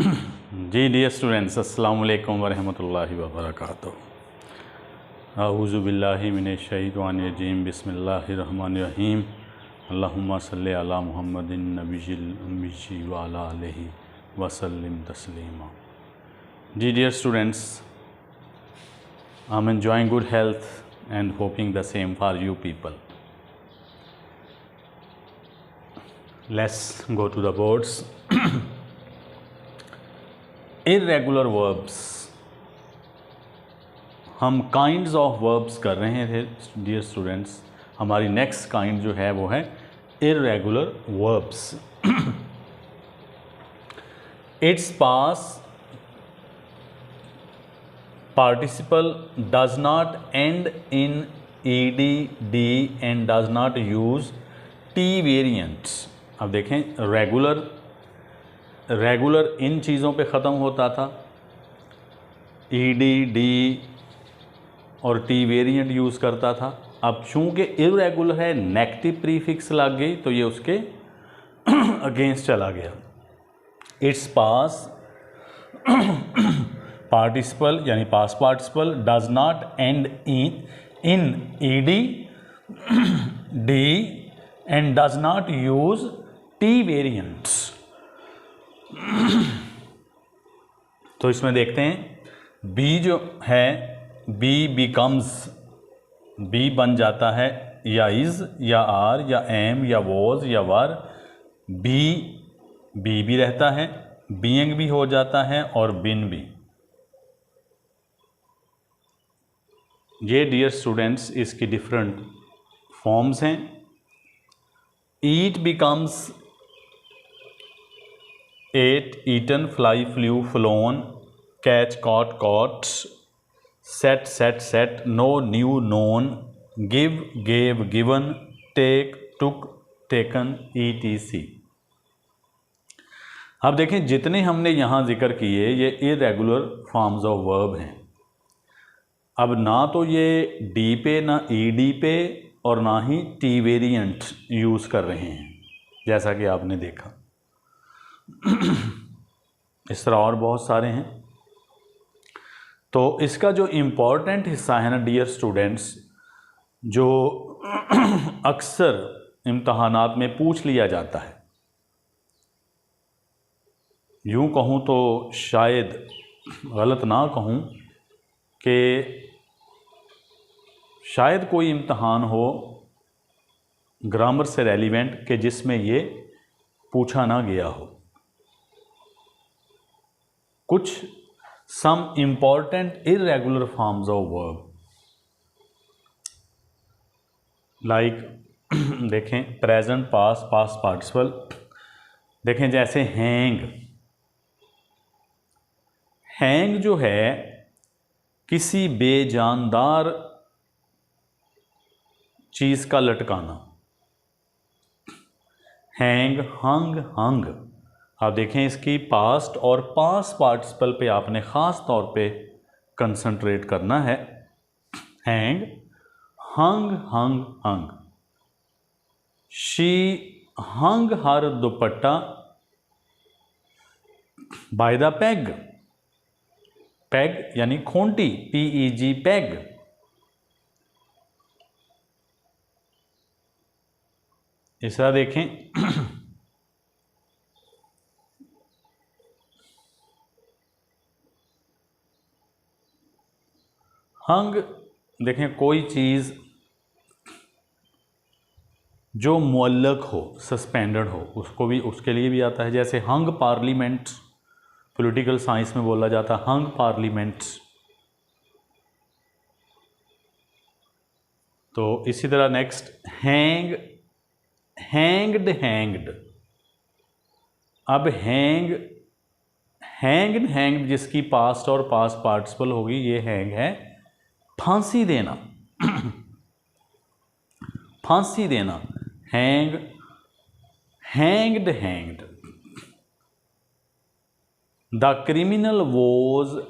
जी dear students, अस्सलाम वालेकुम वरहमतुल्लाहि वबरकातुहू। अऊज़ु बिल्लाहि मिनश शैतानिर रजीम, बिस्मिल्लाहिर रहमानिर रहीम। अल्लाहुम्मा सल्लि अला मुहम्मदिन नबिय्यिल उम्मी व अला आलिहि वसल्लिम तस्लीमा। जी dear students, I am enjoying good health and hoping the same for you people. Let's go to the boards. Irregular verbs, हम काइंड्स ऑफ वर्ब्स कर रहे थे डियर स्टूडेंट्स। हमारी नेक्स्ट काइंड जो है वो है irregular verbs. It's pass participle does not end in ed, d and does not use t variants। अब देखें, रेगुलर इन चीज़ों पे ख़त्म होता था, ed, d और t वेरिएंट यूज़ करता था। अब चूँकि इर्रेगुलर है, नेगेटिव प्रीफिक्स लग गई तो ये उसके अगेंस्ट चला गया। इट्स पास पार्टिसिपल यानी past participle does not and in ed, d and does not use t variants. तो इसमें देखते हैं, बी जो है, बी बिकम्स, बी बन जाता है या इज या आर या एम या वॉज या वर। बी भी रहता है, बीइंग भी हो जाता है और बिन भी। ये डियर स्टूडेंट्स इसकी डिफरेंट फॉर्म्स हैं। Eat becomes ate, eaten, fly, flew, flown, catch, caught, caught, set, set, set, know, knew, known, give, gave, given, take, took, taken, etc। अब देखें, जितने हमने यहाँ जिक्र किए ये इर्रेगुलर फॉर्म्स ऑफ वर्ब हैं। अब ना तो ये डी पे, ना ईडी पे और ना ही टी वेरिएंट यूज़ कर रहे हैं, जैसा कि आपने देखा। इस तरह और बहुत सारे हैं। तो इसका जो इम्पोर्टेंट हिस्सा है ना डियर स्टूडेंट्स, जो अक्सर इम्तहानात में पूछ लिया जाता है, यूँ कहूँ तो शायद गलत ना कहूँ कि शायद कोई इम्तहान हो ग्रामर से रेलिवेंट कि जिसमें ये पूछा ना गया हो। कुछ some important irregular forms of verb, like देखें, प्रेजेंट, पास्ट, पास्ट पार्टिसिपल। देखें जैसे हैंग, हैंग जो है किसी बेजानदार चीज़ का लटकाना। हैंग, हंग, हंग। आप देखें इसकी पास्ट और पास्ट पार्टिसिपल पे आपने ख़ास तौर पे कंसंट्रेट करना है। Hang, hung, hung, hung. She hung her dupatta by the peg. Peg यानी खूंटी, PEG, पेग। इस तरह देखें, हंग, देखें कोई चीज़ जो मुअल्लक हो, सस्पेंडेड हो, उसको भी, उसके लिए भी आता है। जैसे हंग पार्लियामेंट, पॉलिटिकल साइंस में बोला जाता है हंग पार्लियामेंट। तो इसी तरह नेक्स्ट, हैंग, हैंग्ड, हैंग्ड। अब हैंग, हैंग्ड, हैंग्ड जिसकी पास्ट और पास्ट पार्टिसिपल होगी, ये हैंग है फांसी देना। फांसी देना, hang, hanged, hanged. The criminal was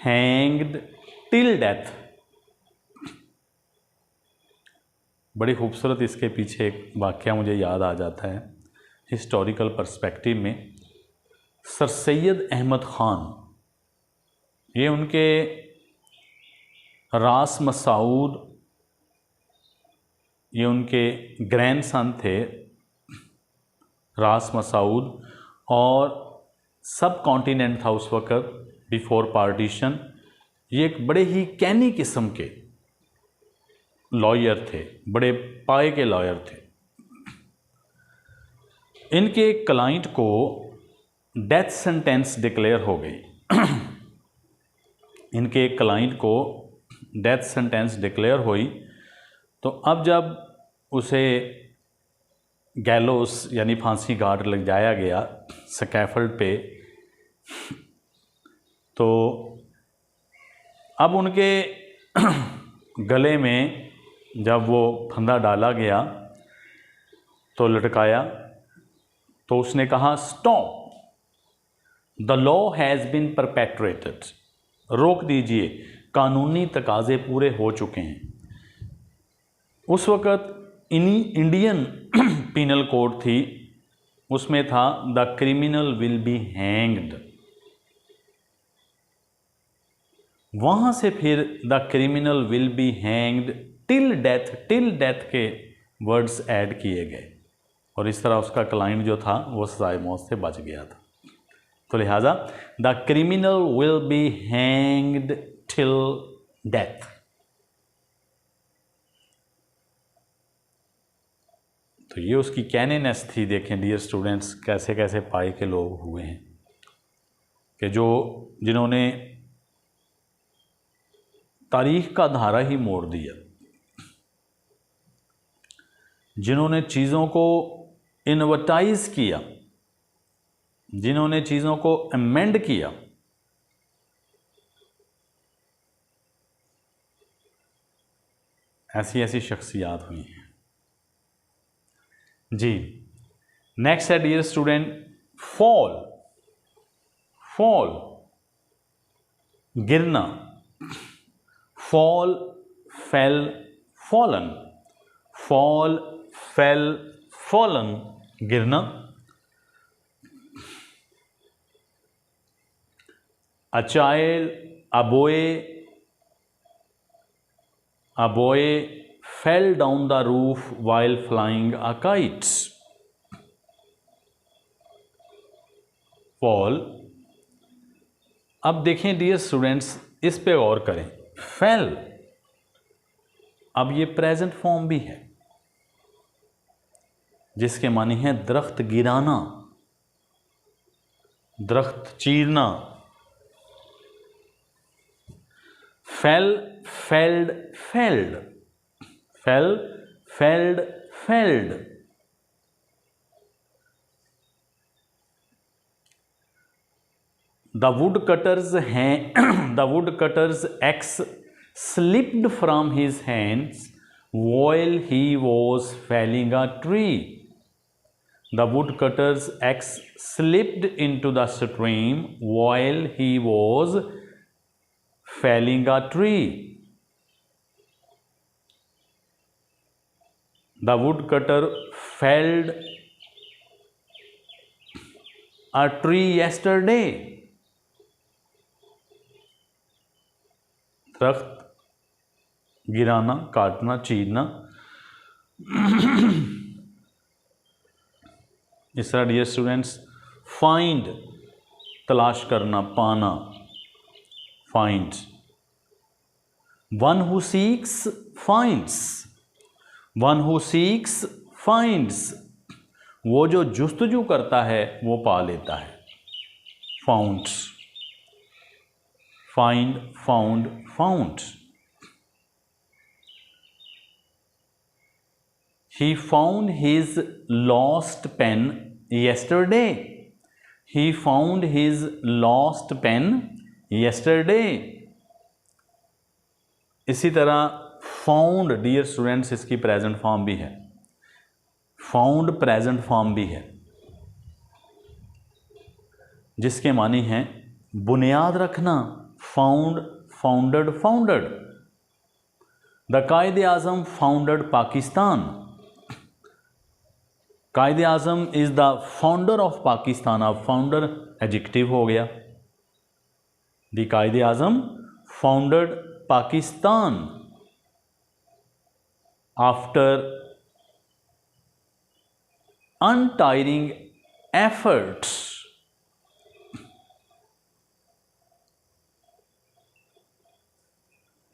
hanged till death. बड़ी खूबसूरत इसके पीछे एक वाक़या मुझे याद आ जाता है हिस्टोरिकल पर्सपेक्टिव में। सर सैयद अहमद ख़ान, ये उनके रास मसाऊद, ये उनके ग्रैंडसन थे रास मसाऊद, और सब कॉन्टिनेंट था उस वक़्त बिफोर पार्टीशन। ये एक बड़े ही कैनी किस्म के लॉयर थे, बड़े पाए के लॉयर थे। इनके क्लाइंट को डेथ सेंटेंस डिक्लेयर हो गई। इनके क्लाइंट को डेथ सेंटेंस डिक्लेयर हुई, तो अब जब उसे गैलोस यानी फांसी घाट लग जाया गया स्कैफोल्ड पे, तो अब उनके गले में जब वो फंदा डाला गया तो लटकाया, तो उसने कहा stop, the law has been perpetrated, रोक दीजिए, कानूनी तकाजे पूरे हो चुके हैं। उस वक़्त इंडियन पीनल कोड थी, उसमें था the criminal will be hanged. वहाँ से फिर the criminal will be hanged till death के वर्ड्स ऐड किए गए, और इस तरह उसका क्लाइंट जो था वो सजाए मौत से बच गया था। तो लिहाजा the criminal will be hanged till death. तो ये उसकी कैनेनेस थी। देखें डियर स्टूडेंट्स, कैसे कैसे पाए के लोग हुए हैं कि जिन्होंने तारीख का धारा ही मोड़ दिया, जिन्होंने चीज़ों को इन्वर्टाइज किया, जिन्होंने चीज़ों को अमेंड किया। ऐसी ऐसी शख्सियात हुई हैं जी। नेक्स्ट है डियर स्टूडेंट फॉल। फॉल गिरना, fall, fail, fallen, fall, fail, fallen, गिरना। A child, a boy fell down the roof while flying a kite. Fall। अब देखें डियर स्टूडेंट्स, इस पे गौर करें। फेल, अब ये प्रेजेंट फॉर्म भी है, जिसके मानी है दरख्त गिराना, दरख्त चीरना। Fell, felled, felled, fell, felled, felled. The woodcutter's axe slipped from his hands while he was felling a tree. The woodcutter's axe slipped into the stream while he was felling a tree. The woodcutter felled a tree yesterday. दरख्त गिराना, काटना, चीरना। इस तरह dear students find, तलाश करना, पाना, find. One who seeks finds, one who seeks finds. वो जो जुस्तजू करता है वो पा लेता है। Found, find, found, found. He found his lost pen yesterday. He found his lost pen yesterday. इसी तरह फाउंड डियर स्टूडेंट्स, इसकी प्रेजेंट फॉर्म भी है। फाउंड प्रेजेंट फॉर्म भी है, जिसके मानी हैं बुनियाद रखना। Found, founded, founded. The Quaid-e Azam founded Pakistan. Quaid Azam is the founder of Pakistan. अब फाउंडर एडजेक्टिव हो गया। The Quaid Azam foundered Pakistan after untiring efforts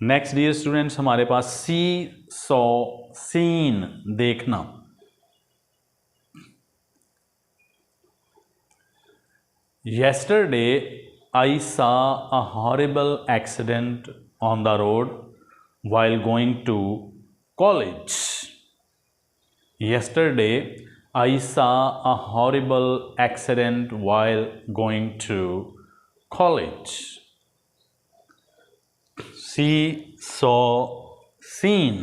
next dear students हमारे पास सी सॉ सीन देखना। Yesterday I saw a horrible accident on the road while going to college. Yesterday I saw a horrible accident while going to college. See, saw, seen।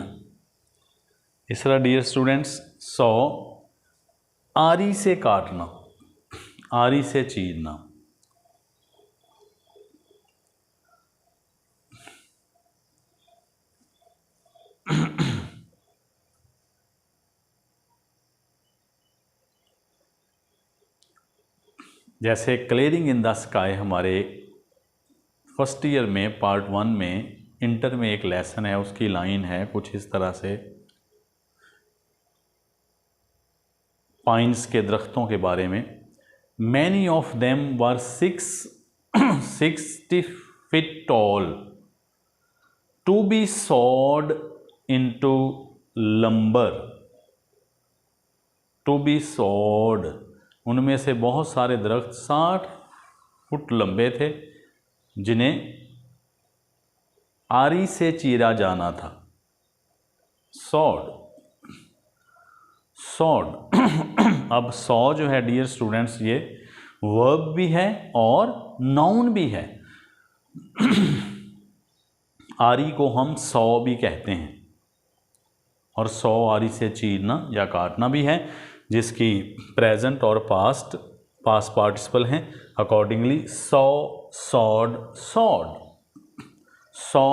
इस तरह dear students saw आरी से काटना, आरी से चीरना। जैसे clearing in the sky हमारे first year में पार्ट 1 में, इंटर में एक लेसन है, उसकी लाइन है कुछ इस तरह से, पाइन्स के दरख्तों के बारे में। Many of them were 60 feet tall to be sawed into lumber. To be sawed, उनमें से बहुत सारे दरख्त 60 फुट लंबे थे जिन्हें आरी से चीरा जाना था। Sawed, sawed. अब सॉ जो है डियर स्टूडेंट्स ये वर्ब भी है और नाउन भी है। आरी को हम सॉ भी कहते हैं और सॉ आरी से चीरना या काटना भी है, जिसकी प्रेजेंट और पास्ट पार्टिसिपल हैं। Accordingly saw, sawed, sawed, saw,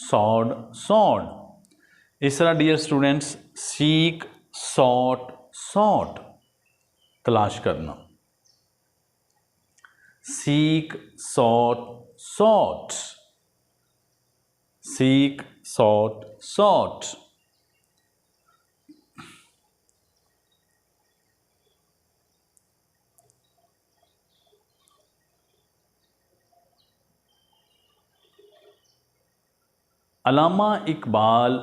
sawed, sawed. इस तरह dear students seek, sought, sought, तलाश करना। Seek, sought, sought, seek, sought, sought. Allama Iqbal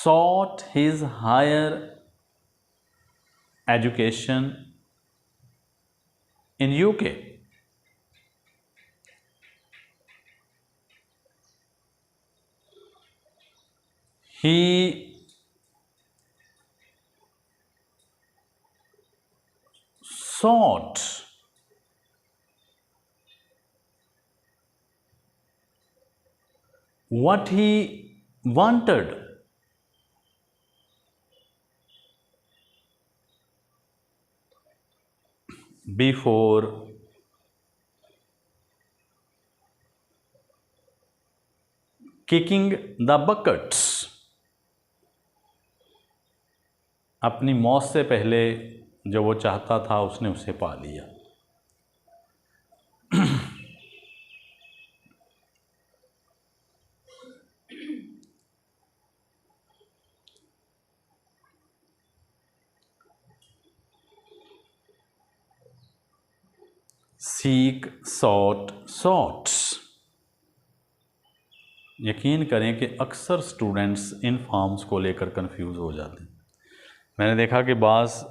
sought his higher education in UK. He sought what he wanted before kicking the buckets। अपनी मौत से पहले जो वो चाहता था उसने उसे पा लिया। Seek, sought, sought. यकीन करें कि अक्सर स्टूडेंट्स इन फॉर्म्स को लेकर कंफ्यूज हो जाते हैं। मैंने देखा कि बाज़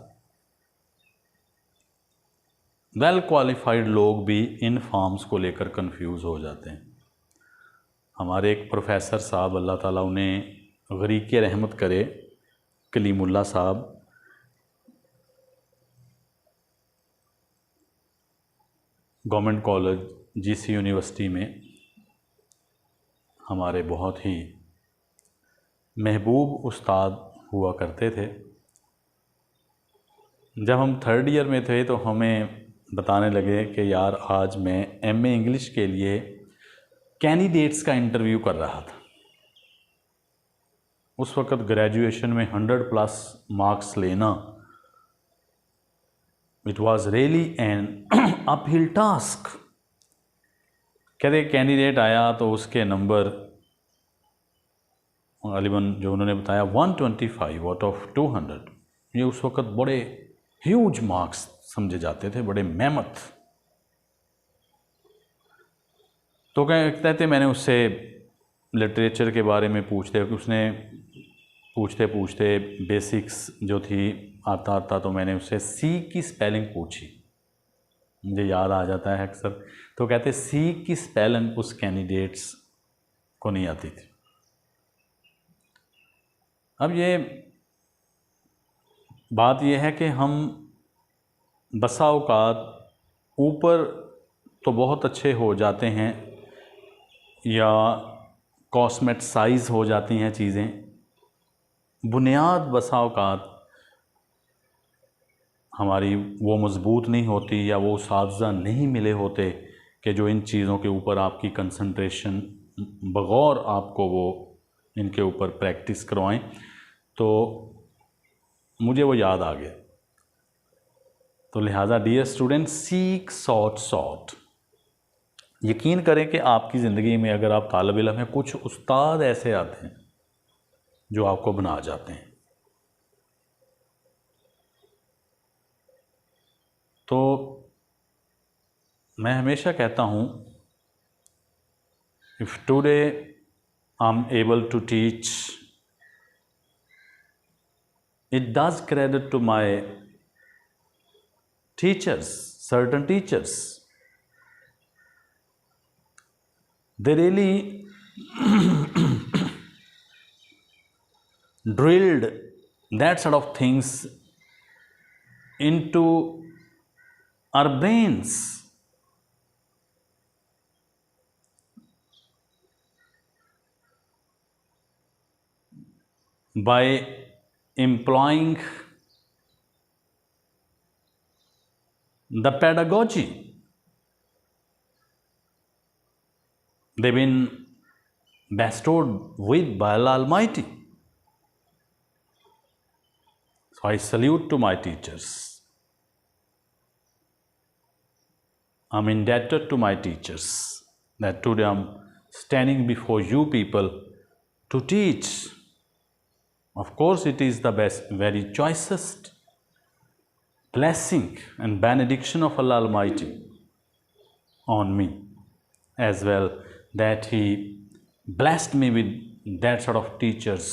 वेल क्वालिफाइड लोग भी इन फॉर्म्स को लेकर कंफ्यूज हो जाते हैं। हमारे एक प्रोफेसर साहब, अल्लाह ताला उन्हें गरीक़ रहमत करे, कलीमुल्लाह साहब, गवर्नमेंट कॉलेज जीसी यूनिवर्सिटी में हमारे बहुत ही महबूब उस्ताद हुआ करते थे। जब हम थर्ड ईयर में थे तो हमें बताने लगे कि यार आज मैं एमए इंग्लिश के लिए कैंडिडेट्स का इंटरव्यू कर रहा था। उस वक़्त ग्रेजुएशन में 100+ मार्क्स लेना it was really an uphill task. कहते कैंडिडेट आया तो उसके नंबर गालिबन जो उन्होंने बताया 125 आउट ऑफ 200। ये उस वक़्त बड़े ह्यूज मार्क्स समझे जाते थे, बड़े मेहमत। तो कहते थे मैंने उससे लिटरेचर के बारे में पूछते, उसने पूछते पूछते बेसिक्स जो थी आता तो मैंने उससे सी की स्पेलिंग पूछी, मुझे याद आ जाता है अक्सर। तो कहते सी की स्पेलिंग उस कैंडिडेट्स को नहीं आती थी। अब ये बात ये है कि हम बसा औकात ऊपर तो बहुत अच्छे हो जाते हैं या कॉस्मेटिसाइज हो जाती हैं चीज़ें, बुनियाद बसा औकात हमारी वो मज़बूत नहीं होती या वो साज़ा नहीं मिले होते कि जो इन चीज़ों के ऊपर आपकी कंसंट्रेशन बगौर आपको वो इनके ऊपर प्रैक्टिस करवाएं। तो मुझे वो याद आ गया। तो लिहाजा डियर स्टूडेंट, सीक सॉट। यकीन करें कि आपकी ज़िंदगी में अगर आप तालिब इल्म हैं, कुछ उस्ताद ऐसे आते हैं जो आपको बना जाते हैं। तो मैं हमेशा कहता हूँ, if today I am able to teach, it does credit to my teachers, certain teachers. They really drilled that sort of things into our brains. By employing the pedagogy, they've been bestowed with by Allah Almighty. So I salute to my teachers. I'm indebted to my teachers that today I'm standing before you people to teach. Of course, it is the best, very choicest blessing and benediction of Allah Almighty on me as well, that He blessed me with that sort of teachers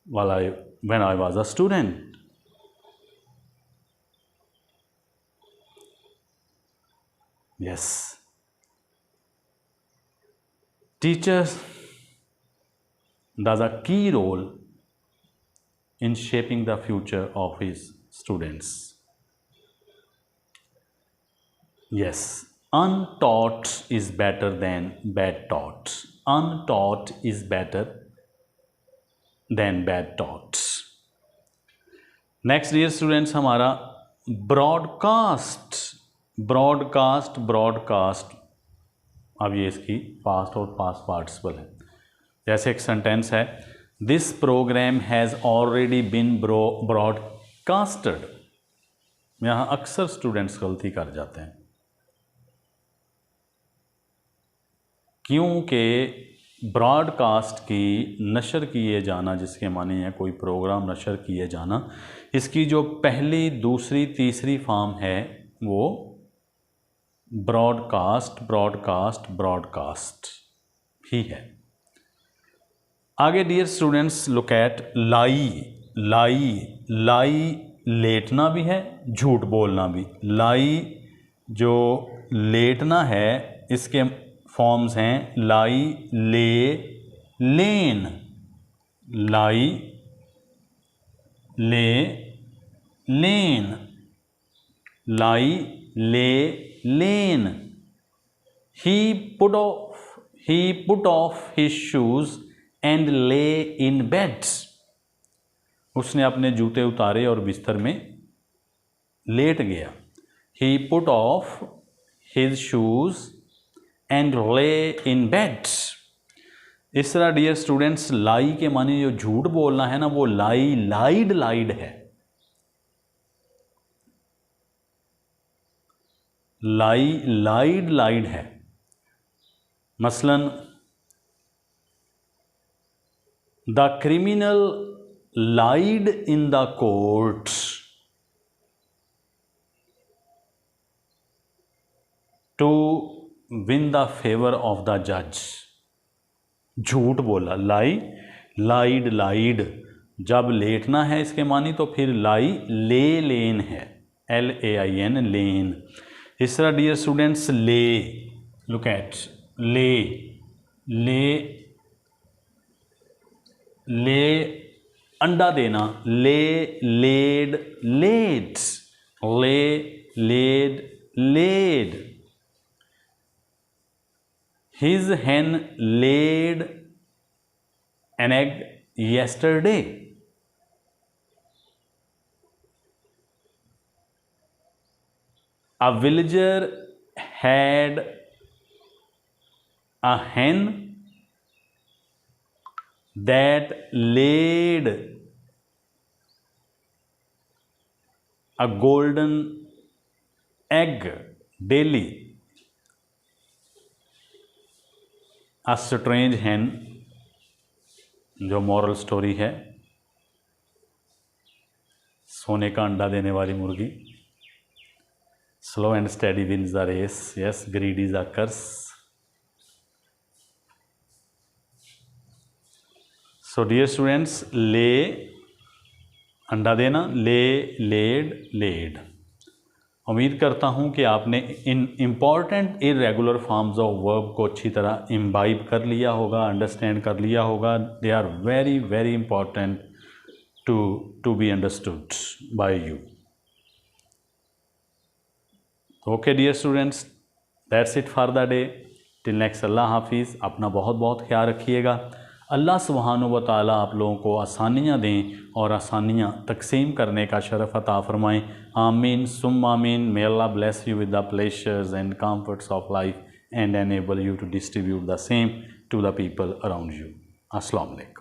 when I was a student. Yes, teachers does a key role in shaping the future of his students. Yes, untaught is better than bad taught. Untaught is better than bad taught. Next, dear students, हमारा broadcast अब ये इसकी past और past participle है। जैसे एक sentence है, this programme has already been broadcasted. यहाँ अक्सर स्टूडेंट्स गलती कर जाते हैं, क्योंकि ब्रॉडकास्ट की नशर किए जाना, जिसके माने है कोई प्रोग्राम नशर किए जाना, इसकी जो पहली, दूसरी, तीसरी फॉर्म है वो ब्रॉडकास्ट ही है। आगे डियर स्टूडेंट्स, लुक एट लाई लेटना भी है, झूठ बोलना भी। लाई जो लेटना है, इसके फॉर्म्स हैं लाई, ले, लेन। लाई, ले, लेन। लाई, ले, लेन। He put off his shoes and lay in bed. उसने अपने जूते उतारे और बिस्तर में लेट गया। He put off his shoes and lay in bed. इस तरह डियर स्टूडेंट्स, लाई के माने जो झूठ बोलना है ना, वो लाइड है। लाई, लाइड, लाइड है। मसलन the criminal lied in the courts to win the favour of the जज। झूठ बोला, लाई, लाइड, लाइड। जब लेटना है इसके मानी तो फिर लाई ले, लेन है, LAIN, लेन। इस तरह dear students, lay, look at, lay, lay, lay, अंडा देना, lay, laid, laid, lay, laid, laid. His hen laid an egg yesterday. A villager had a hen that laid a golden egg daily. A strange hen, जो moral story है, सोने का अंडा देने वाली मुर्गी। Slow and steady wins the race, yes, greed is a curse. So dear students, lay, अंडा देना, ले, लेड, लेड। उम्मीद करता हूँ कि आपने इन important irregular forms of verb को अच्छी तरह इम्बाइब कर लिया होगा, अंडरस्टैंड कर लिया होगा। They are very very important to be understood by you. Okay dear students, that's it for the day. Till next, अल्लाह हाफिज़। अपना बहुत बहुत ख्याल रखिएगा। अल्लाह सुब्हानहू व तआला आप लोगों को आसानियाँ दें और आसानियाँ तकसीम करने का शरफ़ अता फ़रमाएँ। आमीन सुम आमीन। May Allah bless you with the pleasures and comforts of life and enable you to distribute the same to the people around you. अस्सलाम वालेकुम।